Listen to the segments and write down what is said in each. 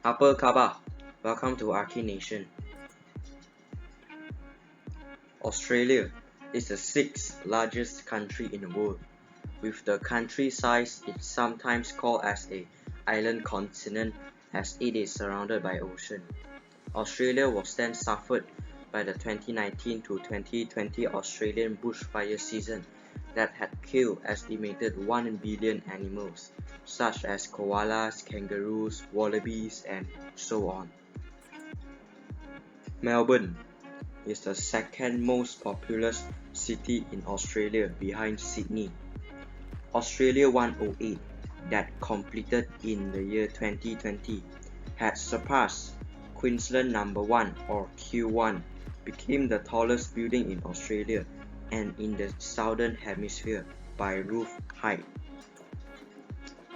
Upper Khabar, welcome to Arki Nation. Australia is the 6th largest country in the world. With the country size, it's sometimes called as an island continent as it is surrounded by ocean. Australia was then suffered by the 2019 to 2020 Australian bushfire season that had killed estimated 1 billion animals, such as koalas, kangaroos, wallabies, and so on. Melbourne is the second most populous city in Australia behind Sydney. Australia 108, that completed in the year 2020, had surpassed Queensland Number One or Q1, became the tallest building in Australia and in the Southern Hemisphere by roof height.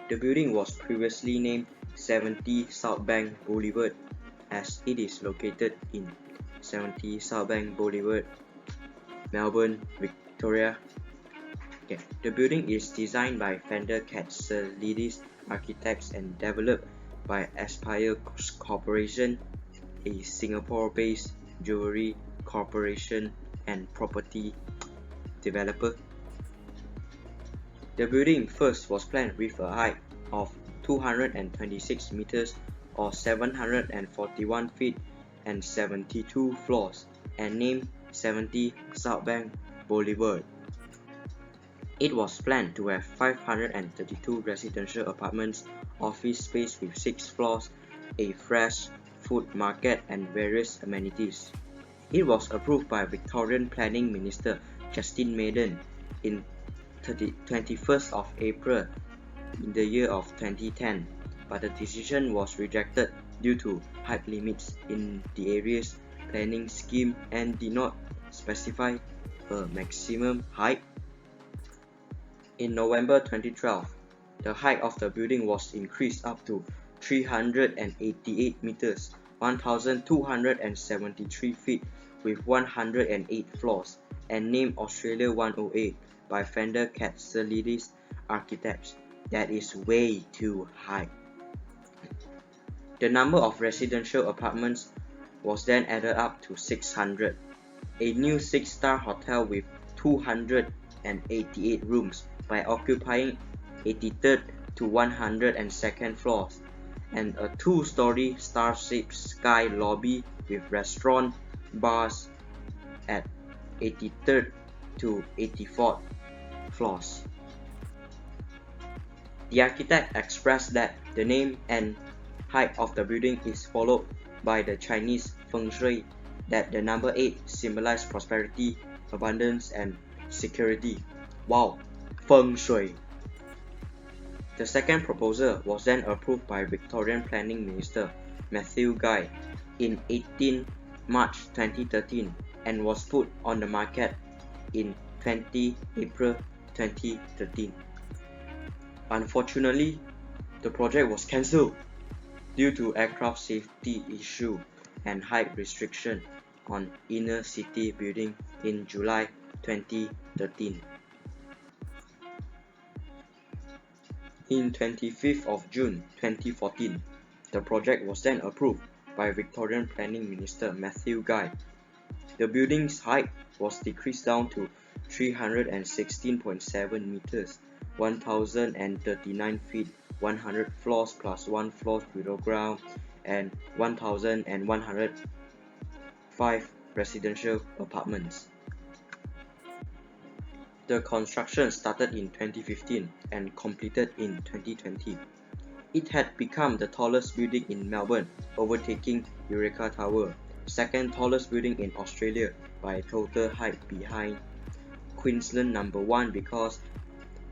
The building was previously named 70 Southbank Boulevard as it is located in 70 Southbank Boulevard, Melbourne, Victoria. The building is designed by Fender Katsalidis Architects and developed by Aspial Corporation, a Singapore-based jewelry corporation and property developer. The building first was planned with a height of 226 meters or 741 feet and 72 floors and named 70 Southbank Boulevard. It was planned to have 532 residential apartments, office space with 6 floors, a fresh food market and various amenities. It was approved by Victorian Planning Minister Justin Maiden in 21st of April in the year of 2010, but the decision was rejected due to height limits in the area's planning scheme and did not specify a maximum height. In November 2012, the height of the building was increased up to 388 meters, 1,273 feet with 108 floors and named Australia 108 by Fender Katsalidis Architects. That is way too high. The number of residential apartments was then added up to 600. A new 6-star hotel with 288 rooms by occupying 83rd to 102nd floors and a 2-story star-shaped sky lobby with restaurant, bars at 83rd to 84th floors. The architect expressed that the name and height of the building is followed by the Chinese Feng Shui, that the number 8 symbolizes prosperity, abundance, and security. Wow, Feng Shui! The second proposal was then approved by Victorian Planning Minister Matthew Guy in 18 March 2013 and was put on the market in 20 April 2013. Unfortunately, the project was cancelled due to aircraft safety issue and height restriction on inner city building in July 2013. In 25th of June 2014, the project was then approved by Victorian Planning Minister Matthew Guy. The building's height was decreased down to 316.7 meters, 1,039 feet, 100 floors plus 1 floor below ground, and 1,105 residential apartments. The construction started in 2015 and completed in 2020. It had become the tallest building in Melbourne, overtaking Eureka Tower, second tallest building in Australia by total height behind Queensland Number One because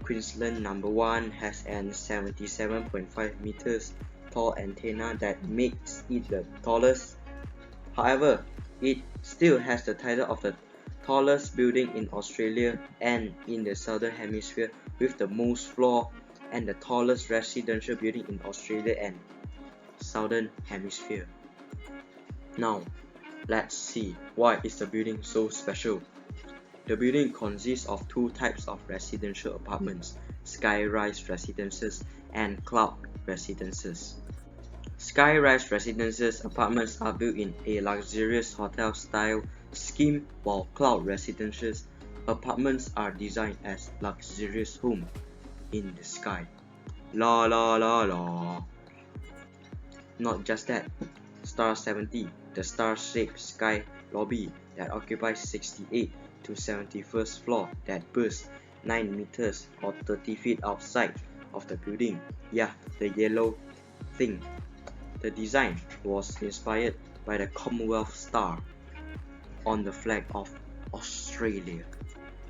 Queensland Number One has an 77.5 meters tall antenna that makes it the tallest. However, it still has the title of the tallest building in Australia and in the Southern Hemisphere with the most floor and the tallest residential building in Australia and Southern Hemisphere. Now, let's see why is the building so special. The building consists of 2 types of residential apartments, sky-rise residences and cloud residences. Skyrise residences apartments are built in a luxurious hotel style scheme, while cloud residences apartments are designed as luxurious homes in the sky. La la la la. Not just that, Star 70, the star-shaped sky lobby that occupies 68 to 71st floor that bursts 9 meters or 30 feet outside of the building. Yeah, the yellow thing. The design was inspired by the Commonwealth Star on the flag of Australia.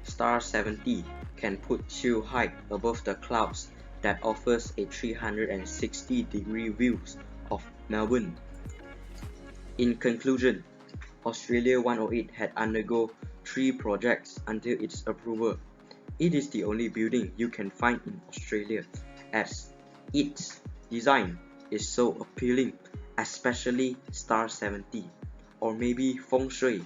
Star 70 can put you high above the clouds that offers a 360-degree views of Melbourne. In conclusion, Australia 108 had undergone 3 projects until its approval. It is the only building you can find in Australia as its design is so appealing, especially Star 70, or maybe Feng Shui,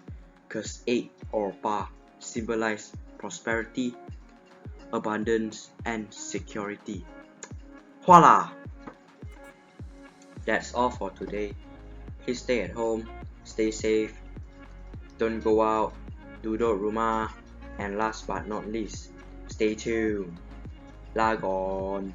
cause 8 or bar symbolize prosperity, abundance, and security. Voila! That's all for today. Please stay at home, stay safe, don't go out, duduk rumah, and last but not least, stay tuned. Lagon.